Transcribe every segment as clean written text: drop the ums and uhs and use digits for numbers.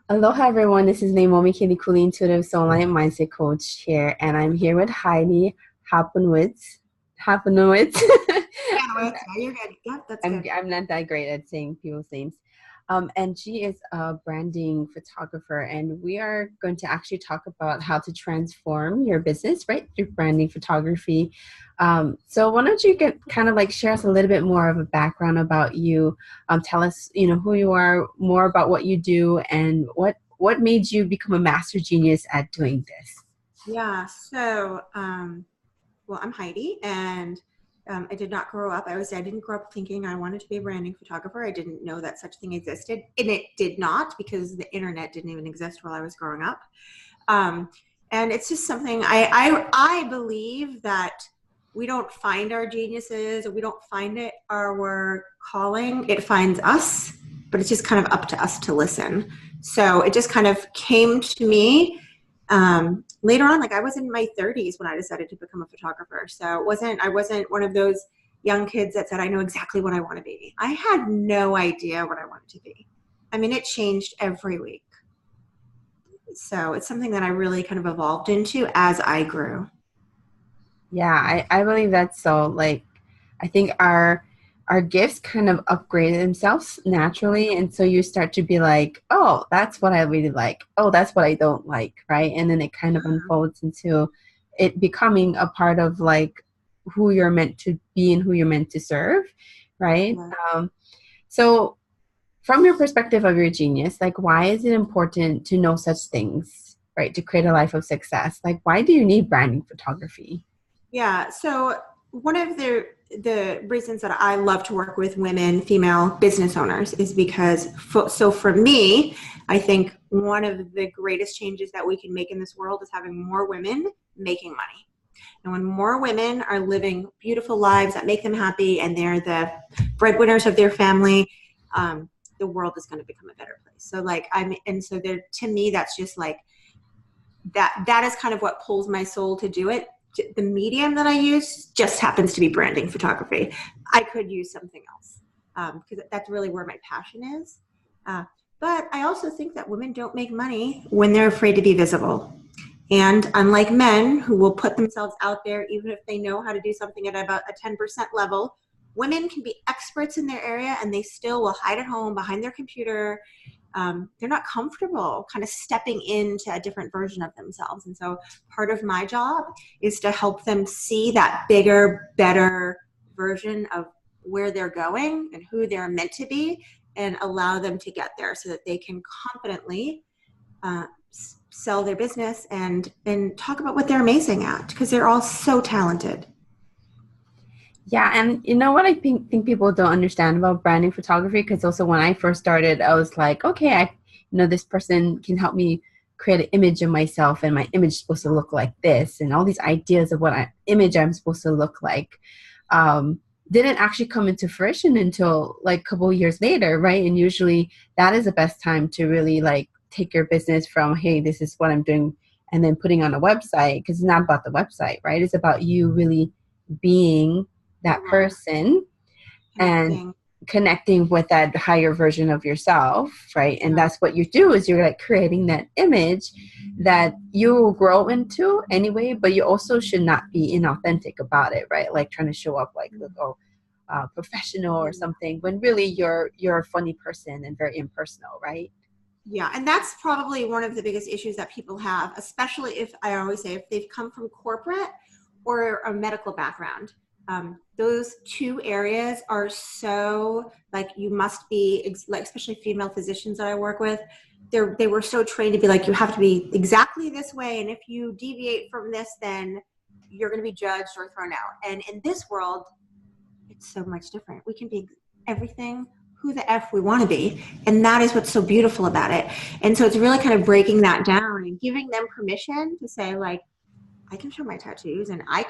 Aloha everyone, this is Leimomi Keliikuli Intuitive Soul Alignment Mindset Coach here, and I'm here with Heidi Hapanowicz. Hapanowicz. Yeah, you're good. Yep, that's I'm good. I'm not that great at saying people's names. And she is a branding photographer, and we are going to actually talk about how to transform your business, right, through branding photography. So why don't you get kind of like share us a little bit more of a background about you? Tell us, who you are, more about what you do, and what made you become a master genius at doing this. Yeah, well, I'm Heidi, and I did not grow up. I didn't grow up thinking I wanted to be a branding photographer. I didn't know that such thing existed, and it did not because the internet didn't even exist while I was growing up. Um, and it's just something I believe that we don't find our geniuses, or we don't find it our calling. It finds us, but it's just kind of up to us to listen. So it just kind of came to me later on. Like, I was in my 30s when I decided to become a photographer. So I wasn't one of those young kids that said, I know exactly what I want to be. I had no idea what I wanted to be. I mean, it changed every week. So it's something that I really kind of evolved into as I grew. Yeah, I believe that's so. Like, I think our gifts kind of upgrade themselves naturally, and so you start to be like, oh, that's what I really like. Oh, that's what I don't like, right? And then it kind of unfolds into it becoming a part of like who you're meant to be and who you're meant to serve, right? Yeah. So from your perspective of your genius, like why is it important to know such things, right? To create a life of success. Like why do you need branding photography? Yeah. So one of the reasons that I love to work with women, female business owners, is because for me, I think one of the greatest changes that we can make in this world is having more women making money. And when more women are living beautiful lives that make them happy, and they're the breadwinners of their family, the world is going to become a better place. So to me, that's just like that is kind of what pulls my soul to do it. The medium that I use just happens to be branding photography. I could use something else because that's really where my passion is. But I also think that women don't make money when they're afraid to be visible. And unlike men who will put themselves out there, even if they know how to do something at about a 10% level, women can be experts in their area and they still will hide at home behind their computer. They're not comfortable kind of stepping into a different version of themselves. And so part of my job is to help them see that bigger, better version of where they're going and who they're meant to be, and allow them to get there so that they can confidently uh, sell their business and talk about what they're amazing at, because they're all so talented. Yeah, and you know what I think people don't understand about branding photography, because also when I first started, I was like, okay, this person can help me create an image of myself, and my image is supposed to look like this, and all these ideas of what image I'm supposed to look like, didn't actually come into fruition until like a couple of years later, right? And usually that is the best time to really like take your business from, hey, this is what I'm doing, and then putting on a website, because it's not about the website, right? It's about you really being that person and Connecting. connecting with that higher version of yourself, right? And Yeah. that's what you do, is you're like creating that image that you will grow into anyway, but you also should not be inauthentic about it, right? Like trying to show up like look, professional or something, when really you're a funny person and very impersonal, right? Yeah, and that's probably one of the biggest issues that people have, especially if I always say if they've come from corporate or a medical background. Those two areas are so like you must be like, especially female physicians that I work with. They were so trained to be like, you have to be exactly this way, and if you deviate from this, then you're going to be judged or thrown out. And in this world, it's so much different. We can be everything who the F we want to be. And that is what's so beautiful about it. And so it's really kind of breaking that down and giving them permission to say, like, I can show my tattoos, and I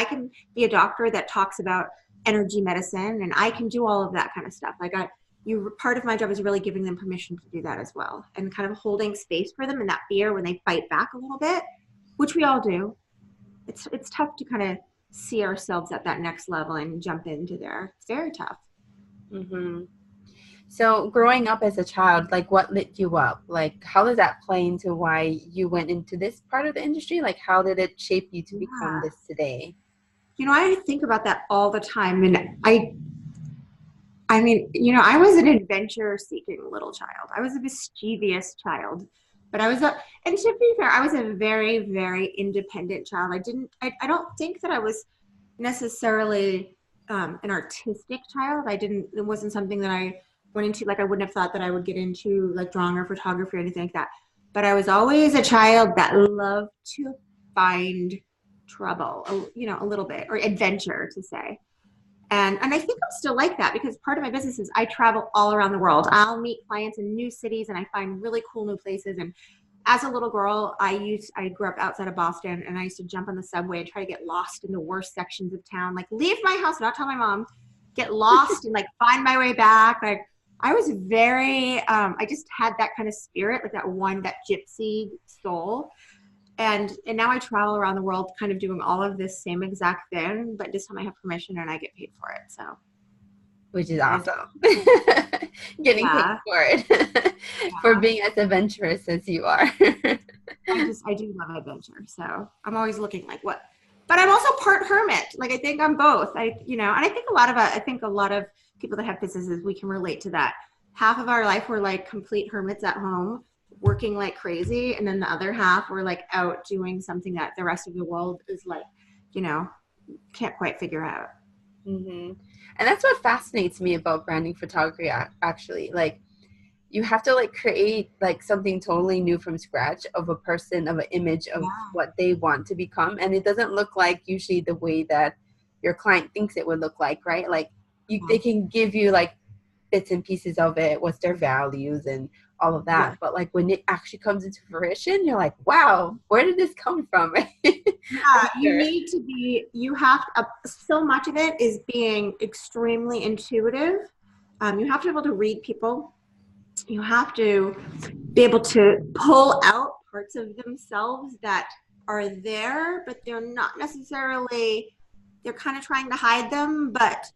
can be a doctor that talks about energy medicine, and I can do all of that kind of stuff. Part of my job is really giving them permission to do that as well, and kind of holding space for them in that fear when they fight back a little bit, which we all do. It's tough to kind of see ourselves at that next level and jump into there. It's very tough. Hmm. So growing up as a child, like what lit you up? Like how does that play into why you went into this part of the industry? Like how did it shape you to become Yeah. this today? I think about that all the time. And I mean, I was an adventure seeking little child. I was a mischievous child, but and to be fair, I was a very, very independent child. I don't think that I was necessarily an artistic child. It wasn't something that I went into. Like, I wouldn't have thought that I would get into like drawing or photography or anything like that. But I was always a child that loved to find trouble, a little bit, or adventure to say. And I think I'm still like that because part of my business is I travel all around the world. I'll meet clients in new cities and I find really cool new places. And as a little girl, I grew up outside of Boston, and I used to jump on the subway and try to get lost in the worst sections of town. Like, leave my house, not tell my mom, get lost and like find my way back. Like, I was very I just had that kind of spirit, like that gypsy soul. And now I travel around the world kind of doing all of this same exact thing, but this time I have permission and I get paid for it. So Which is it is, awesome. Getting paid yeah, for it for yeah. being as adventurous as you are. I do love adventure. So I'm always looking like what, but I'm also part hermit. Like, I think I'm both. And I think a lot of people that have businesses, we can relate to that. Half of our life, we're like complete hermits at home, working like crazy. And then the other half, we're like out doing something that the rest of the world is like, you know, can't quite figure out. hmm And that's what fascinates me about branding photography, actually. Like, you have to like create like something totally new from scratch of a person, of an image of Yeah. what they want to become. And it doesn't look like usually the way that your client thinks it would look like, right? Like they can give you like bits and pieces of it, what's their values and all of that. Yeah. But like when it actually comes into fruition, you're like, wow, where did this come from? For Yeah, sure. you have so much of it is being extremely intuitive. You have to be able to read people. You have to be able to pull out parts of themselves that are there, but they're kind of trying to hide them. But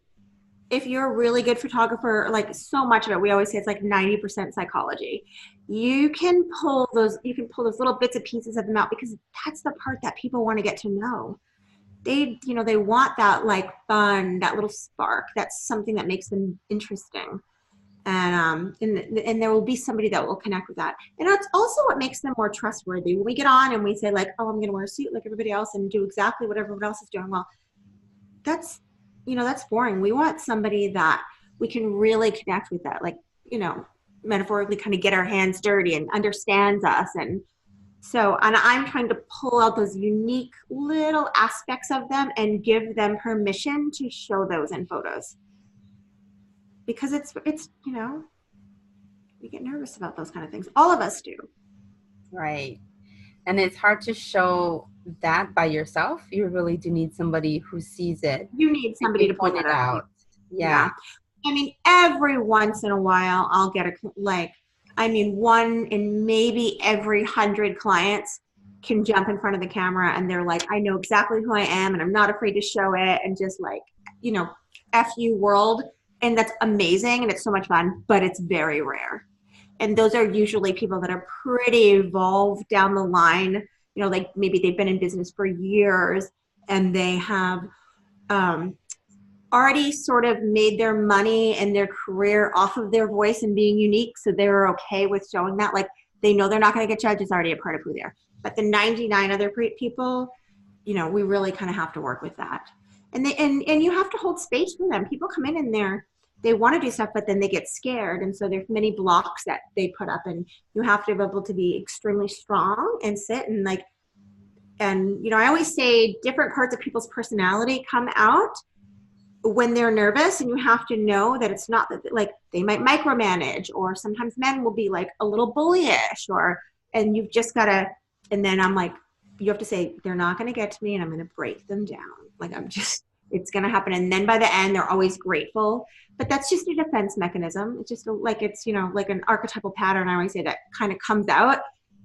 if you're a really good photographer, like, so much of it, we always say it's like 90% psychology. You can pull those little bits and pieces of them out because that's the part that people want to get to know. They want that like fun, that little spark. That's something that makes them interesting. And there will be somebody that will connect with that. And that's also what makes them more trustworthy. When we get on and we say like, oh, I'm going to wear a suit like everybody else and do exactly what everyone else is doing. Well, that's that's boring. We want somebody that we can really connect with, that, like, metaphorically kind of get our hands dirty and understands us. And I'm trying to pull out those unique little aspects of them and give them permission to show those in photos, because it's we get nervous about those kind of things. All of us do. Right. And it's hard to show that by yourself. You really do need somebody who sees it You need and somebody can to point point that it out to you. out. Yeah. Yeah. I mean, every once in a while, I'll get one in maybe every 100 clients can jump in front of the camera and they're like, I know exactly who I am and I'm not afraid to show it, and just like, F you world. And that's amazing and it's so much fun, but it's very rare. And those are usually people that are pretty evolved down the line. Like, maybe they've been in business for years and they have um, already sort of made their money and their career off of their voice and being unique. So they're okay with showing that. Like, they know they're not going to get judged. It's already a part of who they are. But the 99 other people, we really kind of have to work with that. And you have to hold space for them. People come in and they want to do stuff, but then they get scared. And so there's many blocks that they put up, and you have to be able to be extremely strong and sit and like, and I always say different parts of people's personality come out when they're nervous, and you have to know that it's not that, like, they might micromanage, or sometimes men will be like a little bullyish, and you've just got to, and then I'm like, you have to say, they're not going to get to me and I'm going to break them down. Like, it's going to happen. And then by the end, they're always grateful, but that's just a defense mechanism. It's just like an archetypal pattern. I always say that kind of comes out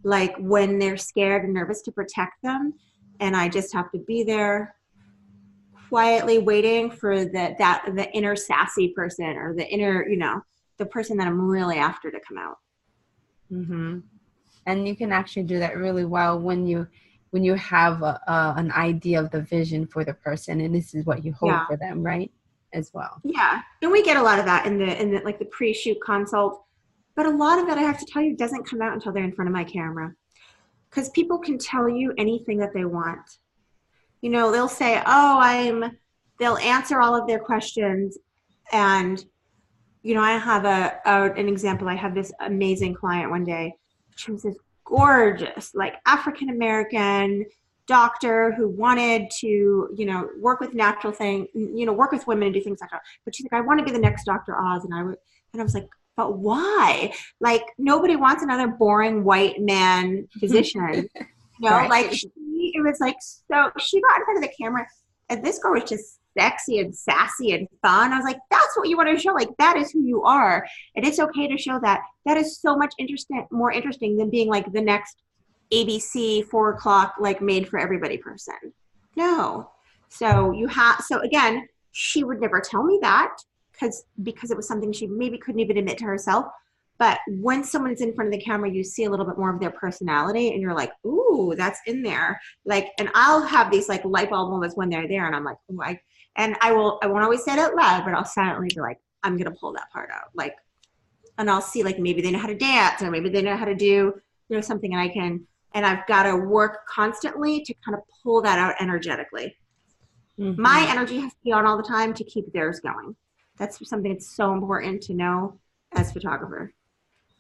like when they're scared and nervous, to protect them. And I just have to be there quietly waiting for the inner sassy person, or the inner, the person that I'm really after to come out. Mm-hmm. And you can actually do that really well when you have an idea of the vision for the person, and this is what you hope Yeah. for them, right? As well. Yeah. And we get a lot of that in the like the pre-shoot consult. But a lot of it, I have to tell you, doesn't come out until they're in front of my camera. Because people can tell you anything that they want. You know, they'll say, oh, they'll answer all of their questions. And, you know, I have an example. I have this amazing client one day. She was this gorgeous, like African-American doctor who wanted to, you know, work with natural things, you know, work with women and do things like that. But she's like, I want to be the next Dr. Oz. And I was like, but why? Like, nobody wants another boring white man physician. You know, Right. like it was like, so she got in front of the camera and this girl was just sexy and sassy and fun. I was like, that's what you want to show. Like, that is who you are. And it's okay to show that. That is so much more interesting than being like the next ABC 4 o'clock, like made for everybody person. No. So so again, she would never tell me that because it was something she maybe couldn't even admit to herself. But when someone's in front of the camera, you see a little bit more of their personality and you're like, ooh, that's in there. Like, and I'll have these like light bulb moments when they're there and I'm like, ooh, I won't always say it out loud, but I'll silently be like, I'm going to pull that part out. Like, and I'll see like maybe they know how to dance or maybe they know how to do, you know, something and I've got to work constantly to kind of pull that out energetically. Mm-hmm. My energy has to be on all the time to keep theirs going. That's something that's so important to know as a photographer.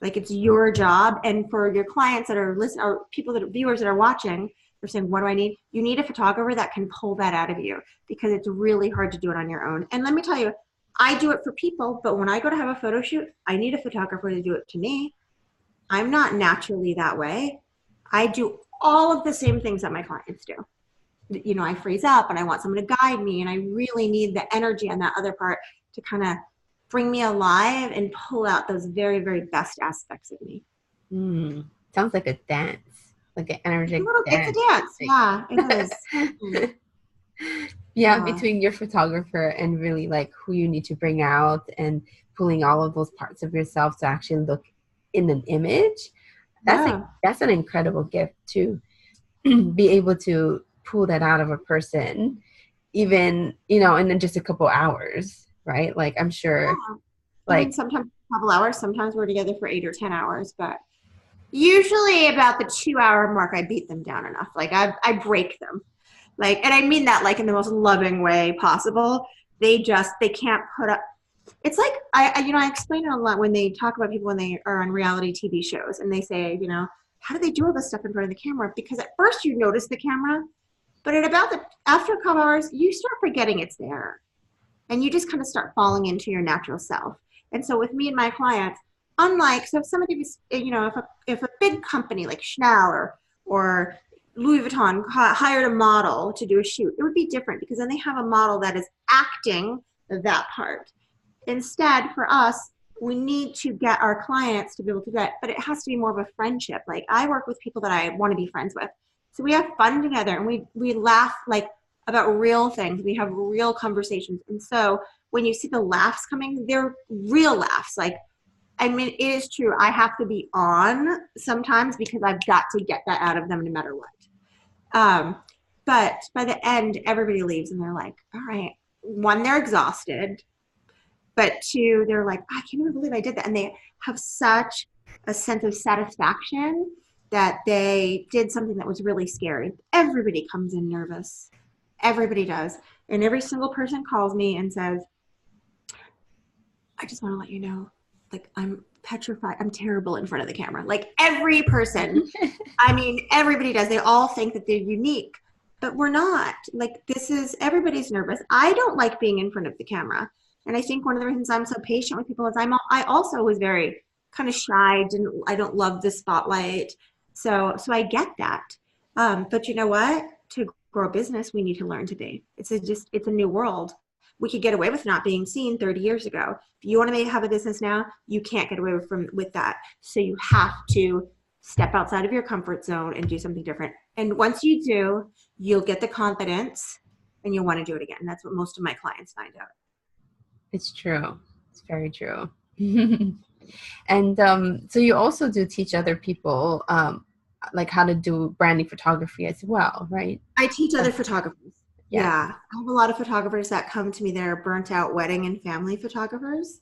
Like, it's your job, and for your clients that are listening, or people that are viewers that are watching, they're saying, what do I need? You need a photographer that can pull that out of you because it's really hard to do it on your own. And let me tell you, I do it for people, but when I go to have a photo shoot, I need a photographer to do it to me. I'm not naturally that way. I do all of the same things that my clients do. You know, I freeze up and I want someone to guide me, and I really need the energy on that other part to kind of bring me alive and pull out those very, very best aspects of me. Sounds like a dance, like an energetic dance. It's a dance. Yeah, it is. Yeah, between your photographer and really like who you need to bring out and pulling all of those parts of yourself to actually look in an image. That's an incredible gift to be able to pull that out of a person, even, you know, in just a couple hours, right? Like, I'm sure, like, I mean, sometimes a couple hours, sometimes we're together for 8 or 10 hours, but usually about the 2-hour mark, I beat them down enough. Like, I break them. Like, and I mean that like in the most loving way possible. They can't put up. It's like, I explain it a lot when they talk about people when they are on reality TV shows and they say, you know, how do they do all this stuff in front of the camera? Because at first you notice the camera, but after a couple hours, you start forgetting it's there. And you just kind of start falling into your natural self. And so with me and my clients, so if somebody was, you know, if a big company like Chanel or Louis Vuitton hired a model to do a shoot, it would be different because then they have a model that is acting that part. Instead, for us, we need to get our clients to be able to do that, but it has to be more of a friendship. Like, I work with people that I want to be friends with. So we have fun together and we laugh like about real things. We have real conversations. And so when you see the laughs coming, they're real laughs. Like, I mean, it is true. I have to be on sometimes because I've got to get that out of them no matter what. But by the end, everybody leaves and they're like, all right, one, they're exhausted. But two, they're like, I can't even believe I did that. And they have such a sense of satisfaction that they did something that was really scary. Everybody comes in nervous. Everybody does. And every single person calls me and says, I just want to let you know, like, I'm petrified. I'm terrible in front of the camera. Like, every person. I mean, everybody does. They all think that they're unique. But we're not. Like, everybody's nervous. I don't like being in front of the camera. And I think one of the reasons I'm so patient with people is I also was very kind of shy. I don't love the spotlight. So I get that. But you know what? To grow a business, we need to learn to be. It's a new world. We could get away with not being seen 30 years ago. If you want to have a business now, you can't get away with that. So you have to step outside of your comfort zone and do something different. And once you do, you'll get the confidence and you'll want to do it again. That's what most of my clients find out. It's true. It's very true. And so you also do teach other people like how to do branding photography as well, right? I teach other photographers. Yeah. Yeah. I have a lot of photographers that come to me that are burnt out wedding and family photographers,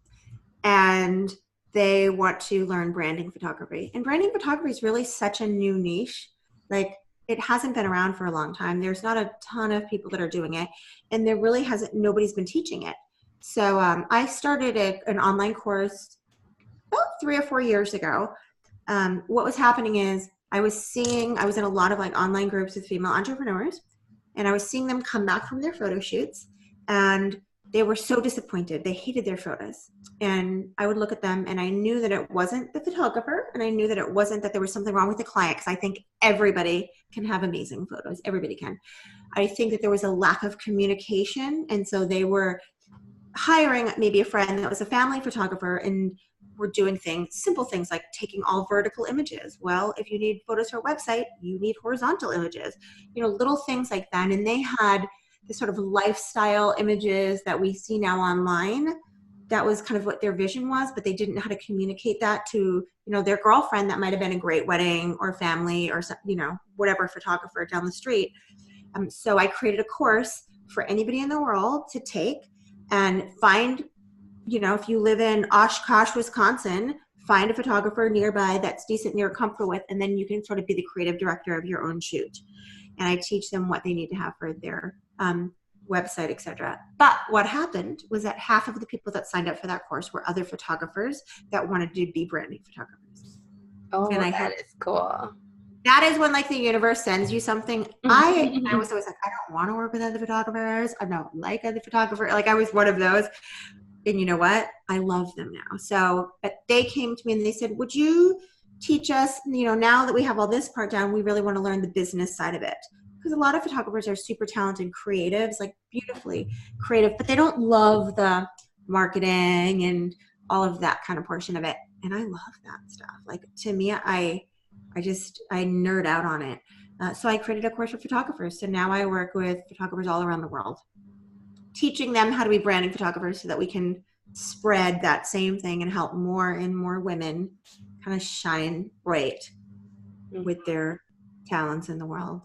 and they want to learn branding photography. And branding photography is really such a new niche. Like, it hasn't been around for a long time. There's not a ton of people that are doing it, and there really hasn't, nobody's been teaching it. So I started an online course about 3 or 4 years ago. What was happening is I was in a lot of like online groups with female entrepreneurs, and I was seeing them come back from their photo shoots, and they were so disappointed. They hated their photos. And I would look at them, and I knew that it wasn't the photographer, and I knew that it wasn't that there was something wrong with the client, because I think everybody can have amazing photos. Everybody can. I think that there was a lack of communication, and so they were hiring maybe a friend that was a family photographer, and we're doing simple things like taking all vertical images. Well, if you need photos for a website, you need horizontal images, little things like that. And they had this sort of lifestyle images that we see now online. That was kind of what their vision was, but they didn't know how to communicate that to, their girlfriend that might've been a great wedding or family or, whatever photographer down the street. So I created a course for anybody in the world to take and find, if you live in Oshkosh, Wisconsin, find a photographer nearby that's decent and you're comfortable with, and then you can sort of be the creative director of your own shoot. And I teach them what they need to have for their website, etc. But what happened was that half of the people that signed up for that course were other photographers that wanted to be branding photographers. Oh, and that is cool. That is when like the universe sends you something. I was always like, I don't want to work with other photographers. I don't like other photographers. Like, I was one of those. And you know what? I love them now. So, but they came to me and they said, would you teach us, now that we have all this part down, we really want to learn the business side of it. Because a lot of photographers are super talented creatives, like beautifully creative, but they don't love the marketing and all of that kind of portion of it. And I love that stuff. Like, to me, I nerd out on it. So I created a course for photographers. So now I work with photographers all around the world, teaching them how to be branding photographers so that we can spread that same thing and help more and more women kind of shine bright with their talents in the world.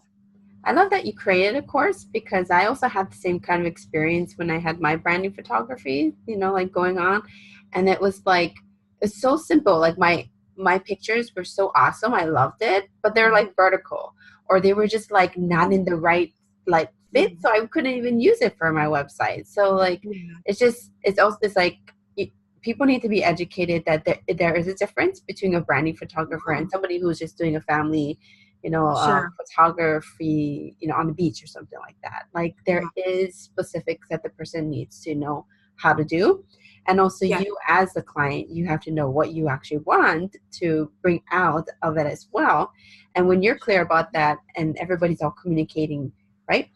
I love that you created a course, because I also had the same kind of experience when I had my branding photography, like going on. And it was like, it's so simple. Like my pictures were so awesome. I loved it, but they're like vertical, or they were just like not in the right like fit. So I couldn't even use it for my website. So like, it's like, people need to be educated that there is a difference between a branding photographer and somebody who's just doing a family, photography, on the beach or something like that. Like, there is specifics that the person needs to know how to do. And also you as the client, you have to know what you actually want to bring out of it as well. And when you're clear about that and everybody's all communicating, right?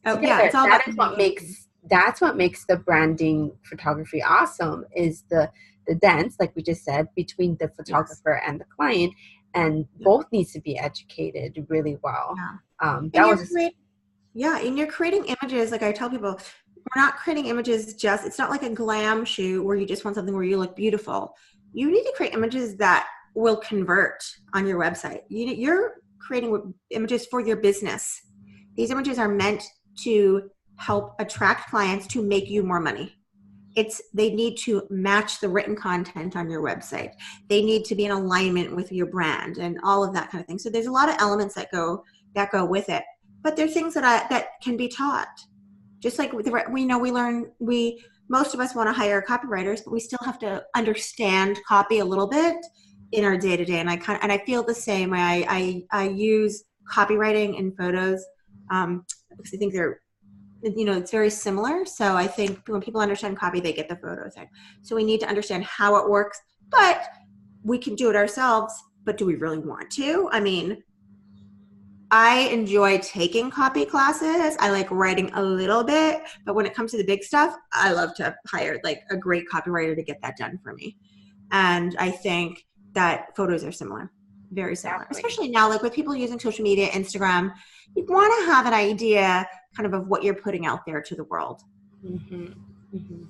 Together, it's all that's what makes the branding photography awesome, is the dance, like we just said, between the photographer and the client, and both needs to be educated really well. And you're creating images. Like I tell people, we're not creating images it's not like a glam shoot where you just want something where you look beautiful. You need to create images that will convert on your website. You're creating images for your business. These images are meant to help attract clients to make you more money. They need to match the written content on your website. They need to be in alignment with your brand and all of that kind of thing. So there's a lot of elements that go with it, but there are things that can be taught. Just like most of us want to hire copywriters, but we still have to understand copy a little bit in our day to day. And I feel the same way. I use copywriting in photos because I think they're, it's very similar. So I think when people understand copy, they get the photo thing. So we need to understand how it works, but we can do it ourselves. But do we really want to? I mean, I enjoy taking copy classes. I like writing a little bit, but when it comes to the big stuff, I love to hire like a great copywriter to get that done for me. And I think that photos are similar, very similar, especially now, like with people using social media, Instagram, you want to have an idea kind of what you're putting out there to the world. Mm-hmm. Mm-hmm.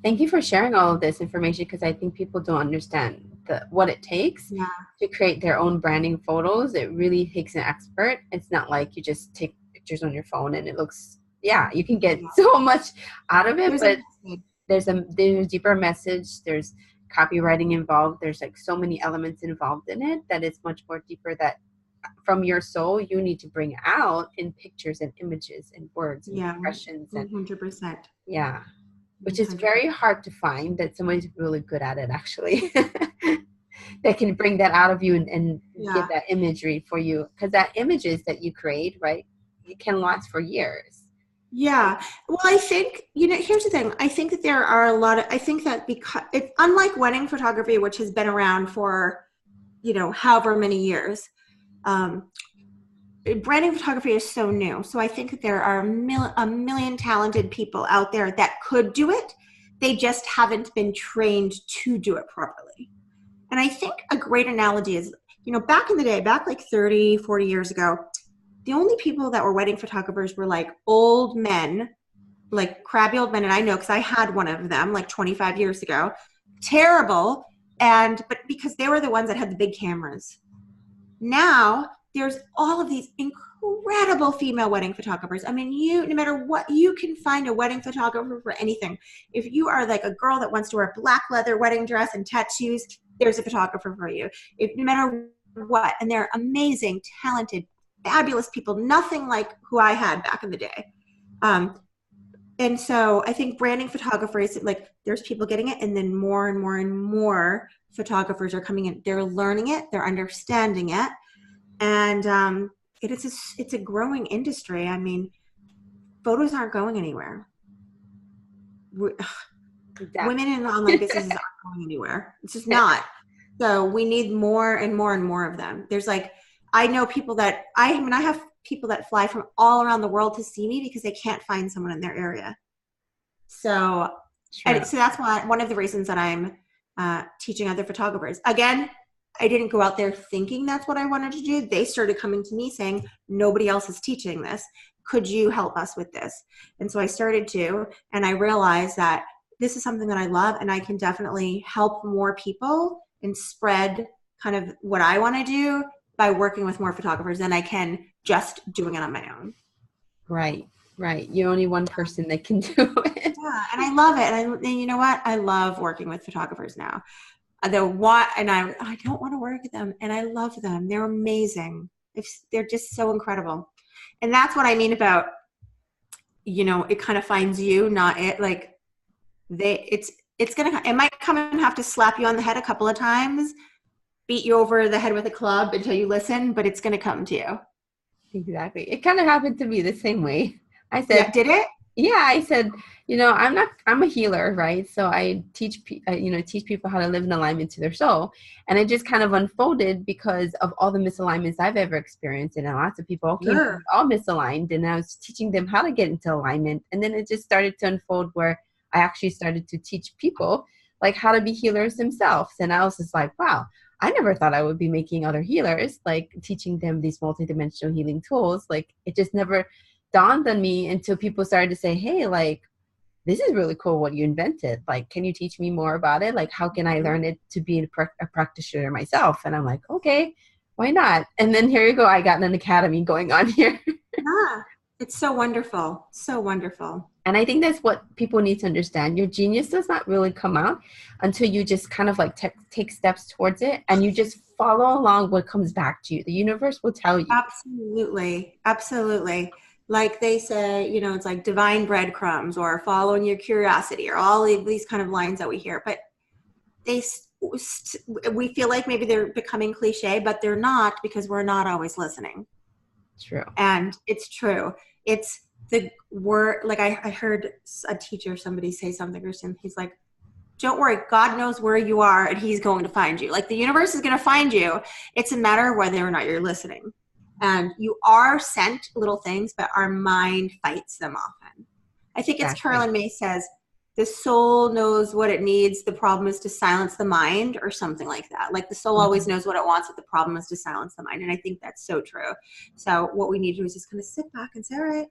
Thank you for sharing all of this information, because I think people don't understand what it takes Yeah. to create their own branding photos. It really takes an expert. It's not like you just take pictures on your phone and it looks, yeah, you can get Yeah. so much out of it, There's a but message. there's a deeper message. There's copywriting involved. There's like so many elements involved in it that it's much more deeper, that from your soul you need to bring out in pictures and images and words and Yeah, expressions, and 100%. yeah, which is 100%. very hard to find, that somebody's really good at it actually. That can bring that out of you and Yeah. get that imagery for you, because that images that you create, right, it can last for years. Yeah. Well, I think, here's the thing. I think that there are I think that because it's unlike wedding photography, which has been around for, however many years, branding photography is so new. So I think that there are a million talented people out there that could do it. They just haven't been trained to do it properly. And I think a great analogy is, back in the day, back like 30, 40 years ago, the only people that were wedding photographers were like old men, like crabby old men. And I know, because I had one of them like 25 years ago. Terrible. But because they were the ones that had the big cameras. Now there's all of these incredible female wedding photographers. I mean, no matter what, you can find a wedding photographer for anything. If you are like a girl that wants to wear a black leather wedding dress and tattoos, there's a photographer for you. No matter what, and they're amazing, talented, fabulous people, nothing like who I had back in the day. And so I think branding photographers, like there's people getting it, and then more and more and more photographers are coming in. They're learning it, they're understanding it, and it's a growing industry. I mean, photos aren't going anywhere. Exactly. Women in online businesses aren't going anywhere. It's just not. So we need more and more and more of them. There's like, I know people that I have people that fly from all around the world to see me because they can't find someone in their area. So, and so that's one of the reasons that I'm teaching other photographers. Again, I didn't go out there thinking that's what I wanted to do. They started coming to me saying, nobody else is teaching this. Could you help us with this? And so I started to, and I realized that this is something that I love, and I can definitely help more people and spread kind of what I want to do by working with more photographers than I can just doing it on my own. Right. You're only one person that can do it. Yeah, and I love it. And you know what? I love working with photographers now. I don't want to work with them, and I love them. They're amazing. They're just so incredible. And that's what I mean about, it kind of finds you, not it. Like it might come and have to slap you on the head a couple of times, beat you over the head with a club until you listen, but it's going to come to you. Exactly. It kind of happened to me the same way. I said, yeah, did it? Yeah, I said, I'm a healer, right? So I teach people how to live in alignment to their soul. And it just kind of unfolded because of all the misalignments I've ever experienced. And lots of people came all misaligned, and I was teaching them how to get into alignment. And then it just started to unfold where I actually started to teach people like how to be healers themselves. And I was just like, wow, I never thought I would be making other healers, like teaching them these multidimensional healing tools. Like it just never dawned on me until people started to say, hey, like, this is really cool what you invented. Like, can you teach me more about it? Like, how can I learn it to be a practitioner myself? And I'm like, okay, why not? And then here you go. I got an academy going on here. Yeah, it's so wonderful. So wonderful. And I think that's what people need to understand. Your genius does not really come out until you just kind of like take steps towards it, and you just follow along what comes back to you. The universe will tell you. Absolutely. Absolutely. Like they say, it's like divine breadcrumbs or following your curiosity or all of these kind of lines that we hear. But we feel like maybe they're becoming cliche, but they're not, because we're not always listening. True. And it's true. It's the word, like I heard a teacher, somebody say something or something. He's like, don't worry, God knows where you are and he's going to find you. Like the universe is going to find you. It's a matter of whether or not you're listening. And you are sent little things, but our mind fights them often. I think it's Carolyn May says, the soul knows what it needs. The problem is to silence the mind, or something like that. Like the soul always knows what it wants, but the problem is to silence the mind. And I think that's so true. So what we need to do is just kind of sit back and say, all right,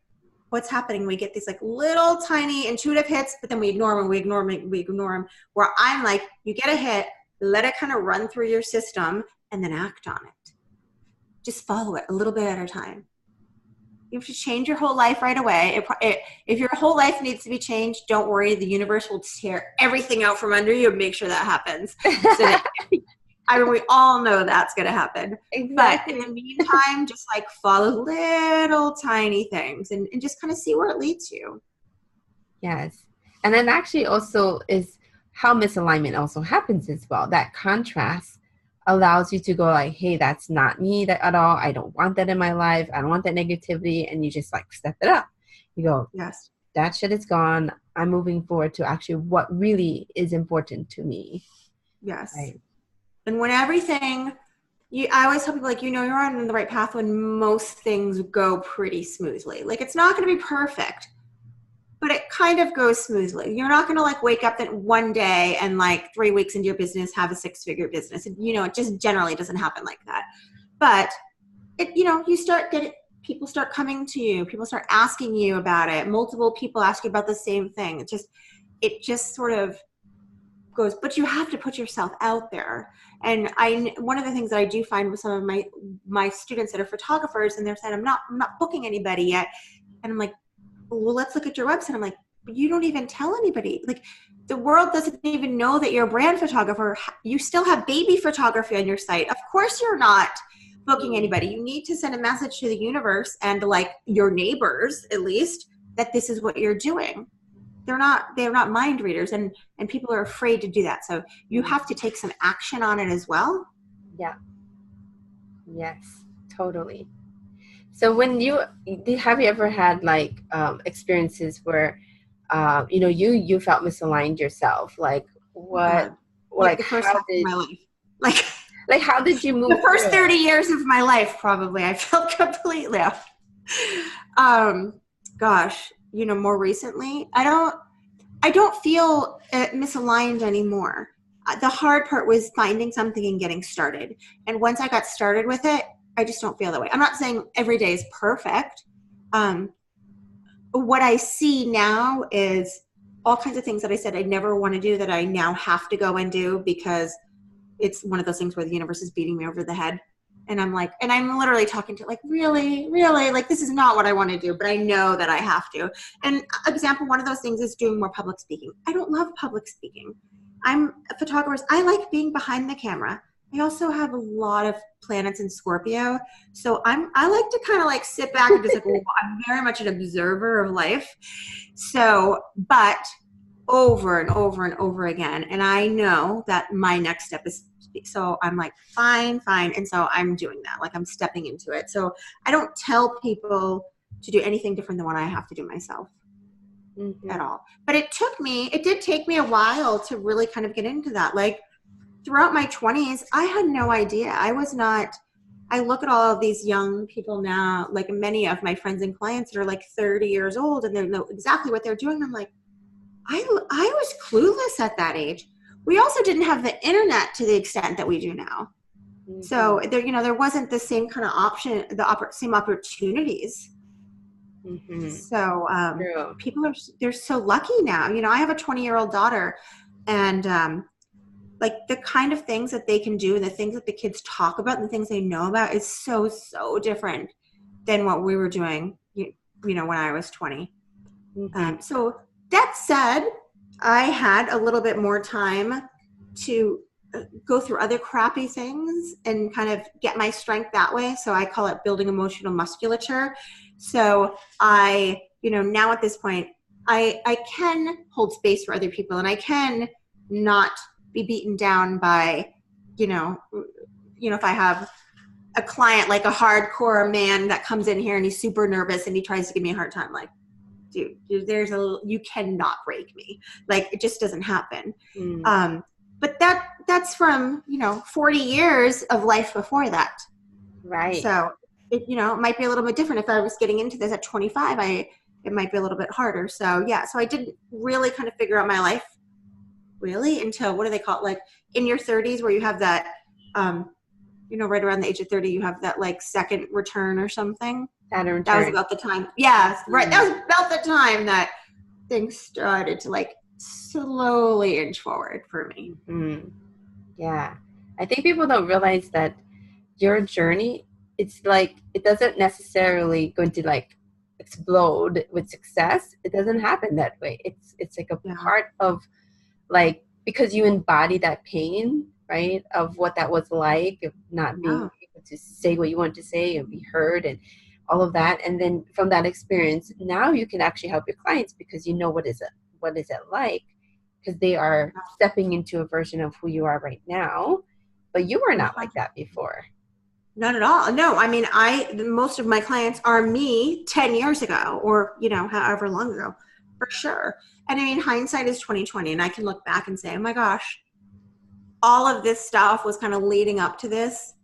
what's happening? We get these like little tiny intuitive hits, but then we ignore them, we ignore them, we ignore them. Where I'm like, you get a hit, let it kind of run through your system and then act on it. Just follow it a little bit at a time. You have to change your whole life right away. If your whole life needs to be changed, don't worry. The universe will tear everything out from under you and make sure that happens. So that, I mean, we all know that's going to happen. Exactly. But in the meantime, just like follow little tiny things and just kind of see where it leads you. Yes. And then actually also is how misalignment also happens as well. That contrast allows you to go like, hey, that's not me at all. I don't want that in my life. I don't want that negativity. And you just like step it up. You go, yes, that shit is gone. I'm moving forward to actually what really is important to me. Yes. Right. And when everything, I always tell people like, you're on the right path when most things go pretty smoothly. Like it's not going to be perfect, but it kind of goes smoothly. You're not going to like wake up that one day and like 3 weeks into your business, have a 6-figure business. It just generally doesn't happen like that. But you start getting, people start coming to you, people start asking you about it. Multiple people ask you about the same thing. It just sort of goes, but you have to put yourself out there. And one of the things that I do find with some of my students that are photographers, and they're saying, I'm not booking anybody yet. And I'm like, well, let's look at your website. I'm like, but you don't even tell anybody. Like the world doesn't even know that you're a brand photographer. You still have baby photography on your site. Of course you're not booking anybody. You need to send a message to the universe and like your neighbors, at least, that this is what you're doing. They're not mind readers, and people are afraid to do that. So you have to take some action on it as well. Yeah. Yes, totally. So when have you ever had like experiences where you felt misaligned yourself? Like what? Like the first half of my life. Like how did you move? The first 30 years of my life, probably I felt completely off. Gosh, more recently, I don't feel misaligned anymore. The hard part was finding something and getting started. And once I got started with it, I just don't feel that way. I'm not saying every day is perfect. What I see now is all kinds of things that I said I never want to do that I now have to go and do because it's one of those things where the universe is beating me over the head. And I'm like, and I'm literally talking to like, really, like, this is not what I want to do, but I know that I have to. And example, one of those things is doing more public speaking. I don't love public speaking. I'm a photographer. I like being behind the camera. I also have a lot of planets in Scorpio. So I like to kind of like sit back and just like, well, I'm very much an observer of life. So, but over and over and over again. And I know that my next step is, so I'm like, fine. And so I'm doing that. Like I'm stepping into it. So I don't tell people to do anything different than what I have to do myself at all. But it did take me a while to really kind of get into that. Like throughout my 20s, I had no idea. I look at all of these young people now, like many of my friends and clients that are like 30 years old and they know exactly what they're doing. I'm like, I was clueless at that age. We also didn't have the internet to the extent that we do now. Mm-hmm. So there wasn't the same kind of same opportunities. Mm-hmm. So people they're so lucky now. I have a 20-year-old daughter, and like the kind of things that they can do and the things that the kids talk about and the things they know about is so different than what we were doing, when I was 20. Mm-hmm. So that said, I had a little bit more time to go through other crappy things and kind of get my strength that way. So I call it building emotional musculature. So I, now at this point, I can hold space for other people and I can not be beaten down by, if I have a client, like a hardcore man that comes in here and he's super nervous and he tries to give me a hard time, like, dude, you cannot break me. Like it just doesn't happen. But that's from, 40 years of life before that. Right. So it might be a little bit different. If I was getting into this at 25, it might be a little bit harder. So yeah, so I didn't really kind of figure out my life really until, what do they call it? Like in your 30s where you have that, right around the age of 30, you have that like second return or something. Saturn That was return. about the time. Yeah, right. That was about the time that things started to like slowly inch forward for me. Mm-hmm. Yeah. I think people don't realize that your journey, it's like, it doesn't necessarily going to like explode with success. It doesn't happen that way. It's like a Yeah. part of like, because you embody that pain, right? Of what that was like, of not being able to say what you want to say and be heard and all of that. And then from that experience, now you can actually help your clients because you know what is it like, because they are stepping into a version of who you are right now, but you were not like that before. Not at all. No, I mean, most of my clients are me 10 years ago or, however long ago, for sure. And I mean, hindsight is 2020, and I can look back and say, oh my gosh, all of this stuff was kind of leading up to this.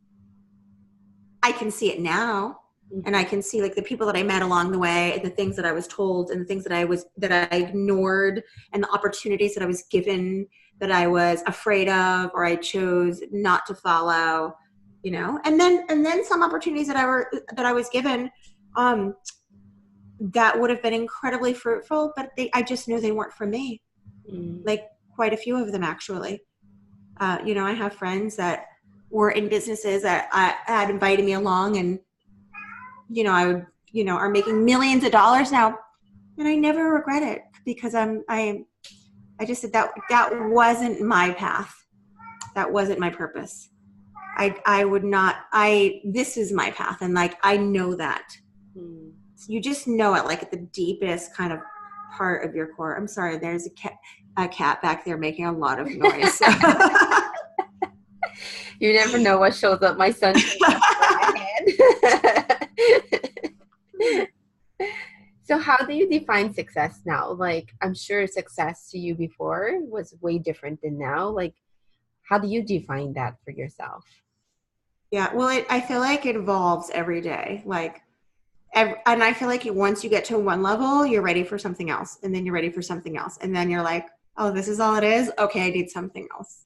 I can see it now. And I can see like the people that I met along the way and the things that I was told and the things that I ignored and the opportunities that I was given that I was afraid of or I chose not to follow, and then some opportunities that I was given that would have been incredibly fruitful, but I just knew they weren't for me. Like quite a few of them actually. I have friends that were in businesses that had invited me along and I would, are making millions of dollars now, and I never regret it because I just said that wasn't my path. That wasn't my purpose. I would not, this is my path. And like, I know that. You just know it like at the deepest kind of part of your core. I'm sorry. There's a cat back there making a lot of noise. You never know what shows up. My son my head. So how do you define success now? Like, I'm sure success to you before was way different than now. Like, how do you define that for yourself? Yeah, well, I feel like it evolves every day. Like, and I feel like once you get to one level, you're ready for something else. And then you're ready for something else. And then you're like, oh, this is all it is? Okay, I need something else.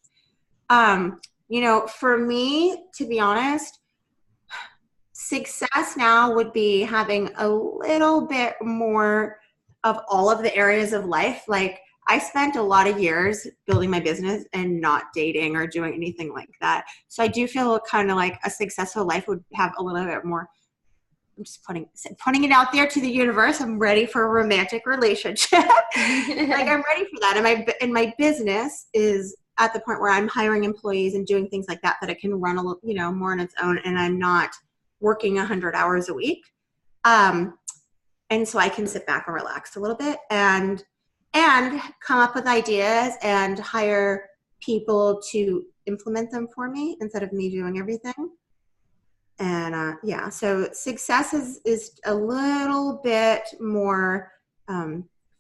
For me, to be honest, success now would be having a little bit more of all of the areas of life. Like I spent a lot of years building my business and not dating or doing anything like that. So I do feel kind of like a successful life would have a little bit more. I'm just putting it out there to the universe. I'm ready for a romantic relationship. Like I'm ready for that. And my business is at the point where I'm hiring employees and doing things like that it can run a little, more on its own. And I'm not working 100 hours a week. And so I can sit back and relax a little bit and come up with ideas and hire people to implement them for me instead of me doing everything. And so success is a little bit more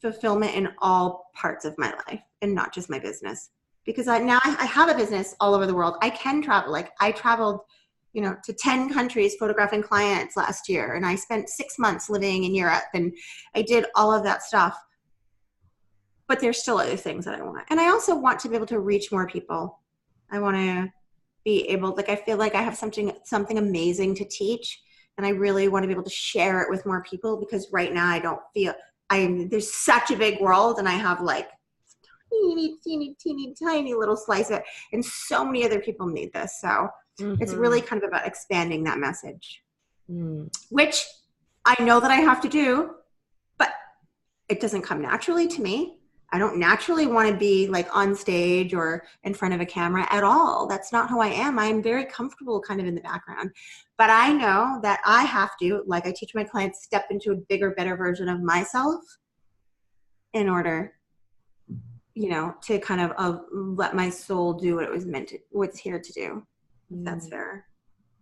fulfillment in all parts of my life and not just my business. Because now I have a business all over the world. I can travel. Like I traveled to 10 countries photographing clients last year. And I spent 6 months living in Europe and I did all of that stuff. But there's still other things that I want. And I also want to be able to reach more people. I want to be able, like, I feel like I have something amazing to teach. And I really want to be able to share it with more people because right now I don't feel, there's such a big world and I have like teeny, tiny little slice of it. And so many other people need this. So it's really kind of about expanding that message, which I know that I have to do, but it doesn't come naturally to me. I don't naturally want to be like on stage or in front of a camera at all. That's not who I am. I'm very comfortable kind of in the background, but I know that I have to, like I teach my clients, step into a bigger, better version of myself in order to kind of let my soul do what it was meant to, what's here to do. If that's fair.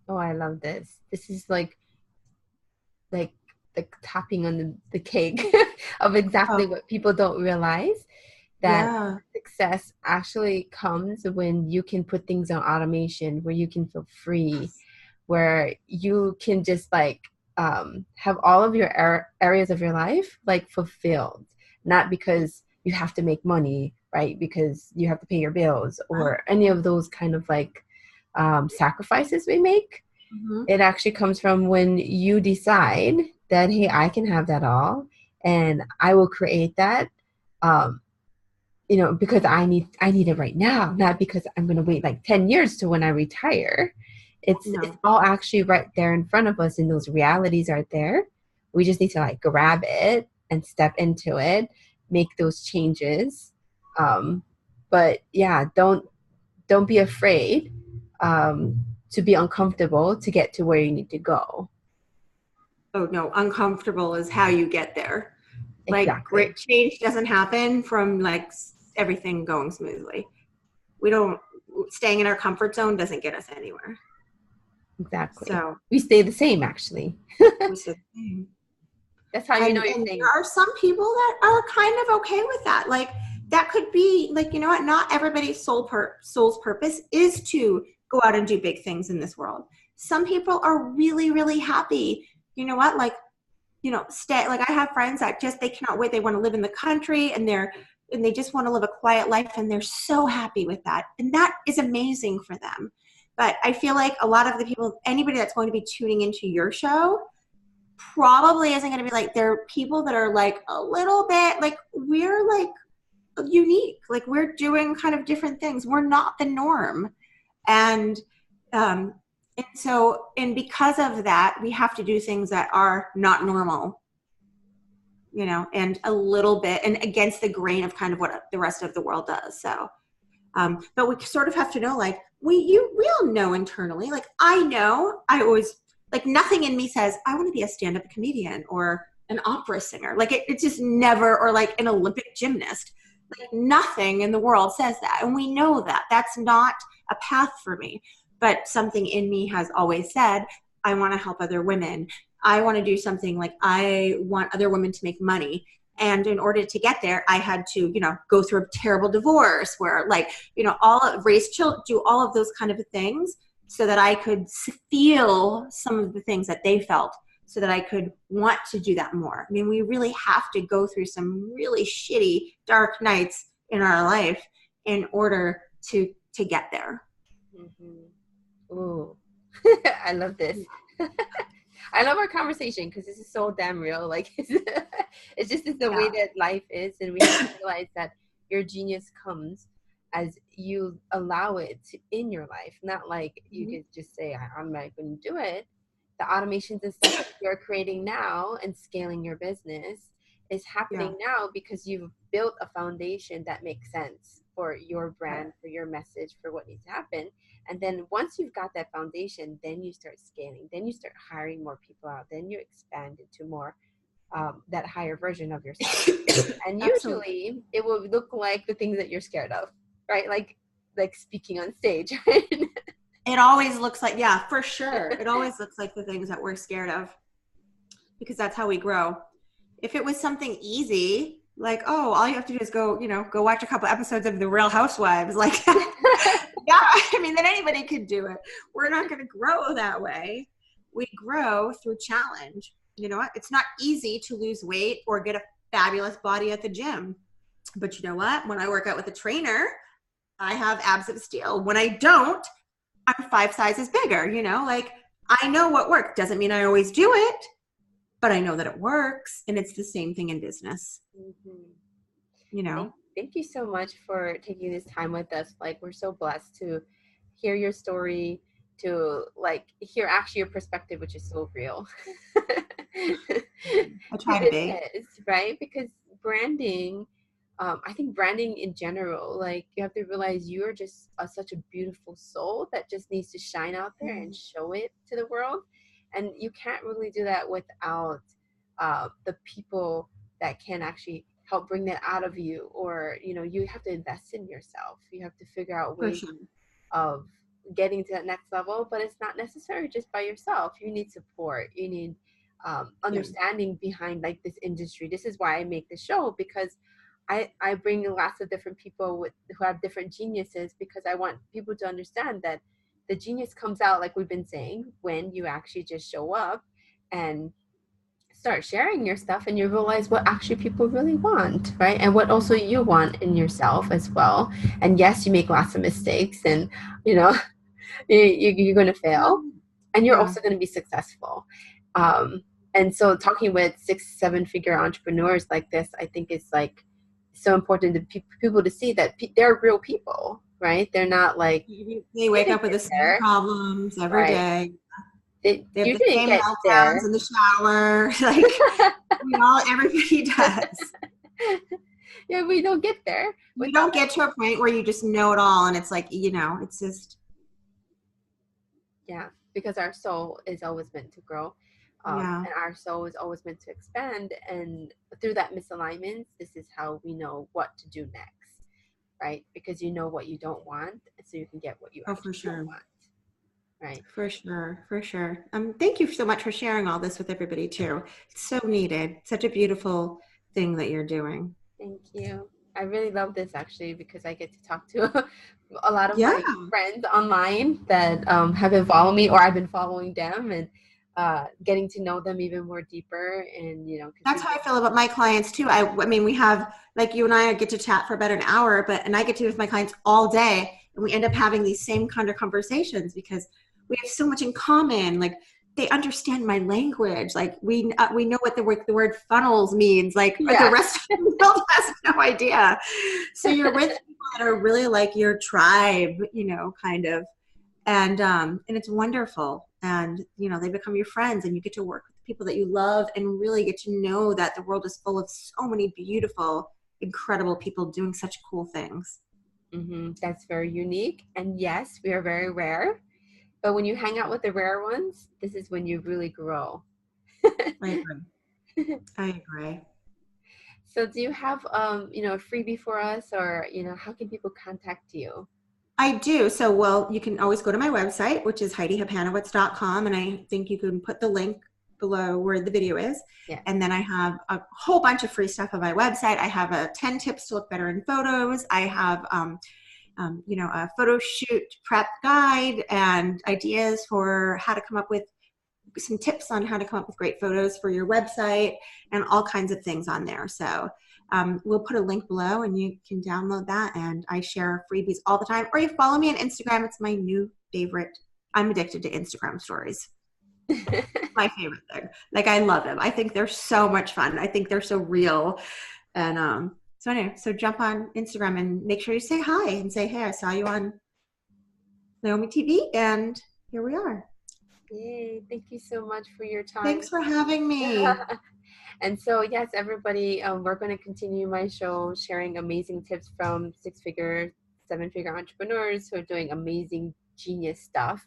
Oh, I love this. This is like the topping on the cake of exactly what people don't realize, that success actually comes when you can put things on automation, where you can feel free, where you can just like have all of your areas of your life like fulfilled, not because you have to make money, right? Because you have to pay your bills or any of those kind of like sacrifices we make. Mm-hmm. It actually comes from when you decide that, hey, I can have that all, and I will create that, because I need it right now, not because I'm going to wait like 10 years to when I retire. It's No. all actually right there in front of us, and those realities are there. We just need to like grab it and step into it, make those changes. But yeah, don't be afraid to be uncomfortable to get to where you need to go. Oh no, uncomfortable is how you get there. Like Exactly. great change doesn't happen from like everything going smoothly. We don't, staying in our comfort zone doesn't get us anywhere. Exactly. So We stay the same, actually. we said, That's how you know you're and there staying. are some people that are kind of okay with that. Like that could be like, you know what? Not everybody's soul's purpose is to go out and do big things in this world. Some people are really, really happy. You know what? Like, stay. Like I have friends that just they cannot wait. They want to live in the country, and they just want to live a quiet life, and they're so happy with that, and that is amazing for them. But I feel like a lot of the people, anybody that's going to be tuning into your show, probably isn't going to be like, there are people that are like a little bit like we're like unique, like we're doing kind of different things, we're not the norm. And and because of that, we have to do things that are not normal, and a little bit and against the grain of kind of what the rest of the world does. So but we sort of have to know, like we all know internally, like I know I always, like nothing in me says I want to be a stand-up comedian or an opera singer. Like it just never, or like an Olympic gymnast. Like nothing in the world says that. And we know that that's not a path for me. But something in me has always said, I want to help other women. I want to do something, like I want other women to make money. And in order to get there, I had to, go through a terrible divorce where like, raise children, do all of those kind of things so that I could feel some of the things that they felt, so that I could want to do that more. I mean, we really have to go through some really shitty, dark nights in our life in order to get there. Mm-hmm. Ooh, I love this. I love our conversation because this is so damn real. Like it's just the way that life is, and we have to realize that your genius comes as you allow it in your life. Not like you could just say, I'm not going to do it. The automations and stuff that you're creating now and scaling your business is happening now because you've built a foundation that makes sense for your brand, for your message, for what needs to happen. And then once you've got that foundation, then you start scaling, then you start hiring more people out, then you expand into more that higher version of yourself. And usually it will look like the things that you're scared of, right? Like speaking on stage, right? It always looks like, yeah, for sure. It always looks like the things that we're scared of, because that's how we grow. If it was something easy, like, oh, all you have to do is go watch a couple episodes of The Real Housewives. Like, yeah, I mean, then anybody could do it. We're not going to grow that way. We grow through challenge. You know what? It's not easy to lose weight or get a fabulous body at the gym. But you know what? When I work out with a trainer, I have abs of steel. When I don't, I'm 5 sizes bigger, like I know what works. Doesn't mean I always do it, but I know that it works. And it's the same thing in business. Thank you so much for taking this time with us. Like, we're so blessed to hear your story, to like hear actually your perspective, which is so real. I try to be. It is, right? Because branding, I think branding in general, like you have to realize you're just such a beautiful soul that just needs to shine out there and show it to the world. And you can't really do that without the people that can actually help bring that out of you. Or, you have to invest in yourself. You have to figure out ways of getting to that next level, but it's not necessary just by yourself. You need support. You need understanding behind like this industry. This is why I make the show, because I bring lots of different people who have different geniuses, because I want people to understand that the genius comes out, like we've been saying, when you actually just show up and start sharing your stuff, and you realize what actually people really want, right? And what also you want in yourself as well. And yes, you make lots of mistakes, and You're going to fail, and you're Yeah. also going to be successful. And so talking with 6-7 figure entrepreneurs like this, I think is like so important to people to see that they're real people, right? They're not like, They you wake didn't up with get the same there, problems every right? day. They have You the didn't same get meltdowns there. in the shower. Like everybody does. Yeah, we don't get there You without. don't get to a point where you just know it all, and it's like, it's just, Yeah, because our soul is always meant to grow, yeah. and our soul is always meant to expand. And through that misalignment, this is how we know what to do next, right? Because you know what you don't want, so you can get what you Oh, for actually don't sure. want, right? For sure. For sure. Thank you so much for sharing all this with everybody too. It's so needed. Such a beautiful thing that you're doing. Thank you. I really love this actually because I get to talk to a lot of Yeah. my friends online that have been following me, or I've been following them, and getting to know them even more deeper. And because That's how I feel about my clients too. I mean, we have, like, you and I get to chat for about an hour, and I get to be with my clients all day, and we end up having these same kind of conversations because we have so much in common. Like, they understand my language. Like, we know what the word funnels means. Like, the yes, rest of the world has no idea. So you're with people that are really like your tribe, kind of, and it's wonderful. And they become your friends, and you get to work with people that you love, and really get to know that the world is full of so many beautiful, incredible people doing such cool things. that's very unique. And yes, we are very rare. But when you hang out with the rare ones, this is when you really grow. I agree. I agree. So do you have a freebie for us, or how can people contact you? I do. So, well, you can always go to my website, which is HeidiHapanowicz.com. And I think you can put the link below where the video is. Yeah. And then I have a whole bunch of free stuff on my website. I have a 10 tips to look better in photos. I have, a photo shoot prep guide and ideas for how to come up with some tips on how to come up with great photos for your website, and all kinds of things on there. So we'll put a link below and you can download that. And I share freebies all the time. Or you follow me on Instagram. It's my new favorite. I'm addicted to Instagram stories. My favorite thing. Like, I love them. I think they're so much fun. I think they're so real. And so anyway, so jump on Instagram and make sure you say hi and say, hey, I saw you on LeimomiTV, and here we are. Yay, thank you so much for your time. Thanks for having me. And so, yes, everybody, we're going to continue my show sharing amazing tips from 6-figure, 7-figure entrepreneurs who are doing amazing, genius stuff.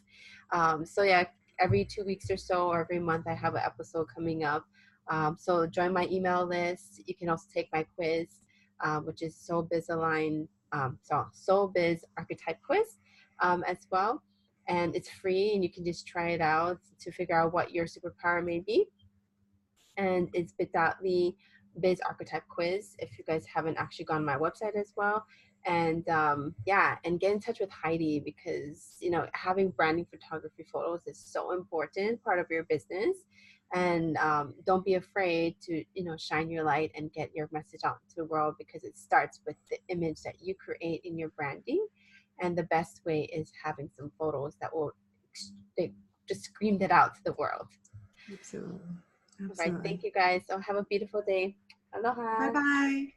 So, yeah, every 2 weeks or so, or every month, I have an episode coming up. So, join my email list. You can also take my quiz, which is Soul Biz Align, Soul Biz Archetype Quiz as well. And it's free, and you can just try it out to figure out what your superpower may be. And it's bit.ly biz archetype quiz if you guys haven't actually gone to my website as well. And yeah, and get in touch with Heidi, because having branding photography photos is so important part of your business. And don't be afraid to shine your light and get your message out to the world, because it starts with the image that you create in your branding. And the best way is having some photos that will they just scream that out to the world. Absolutely. All right. Absolutely. Thank you guys. So have a beautiful day. Bye Aloha. bye.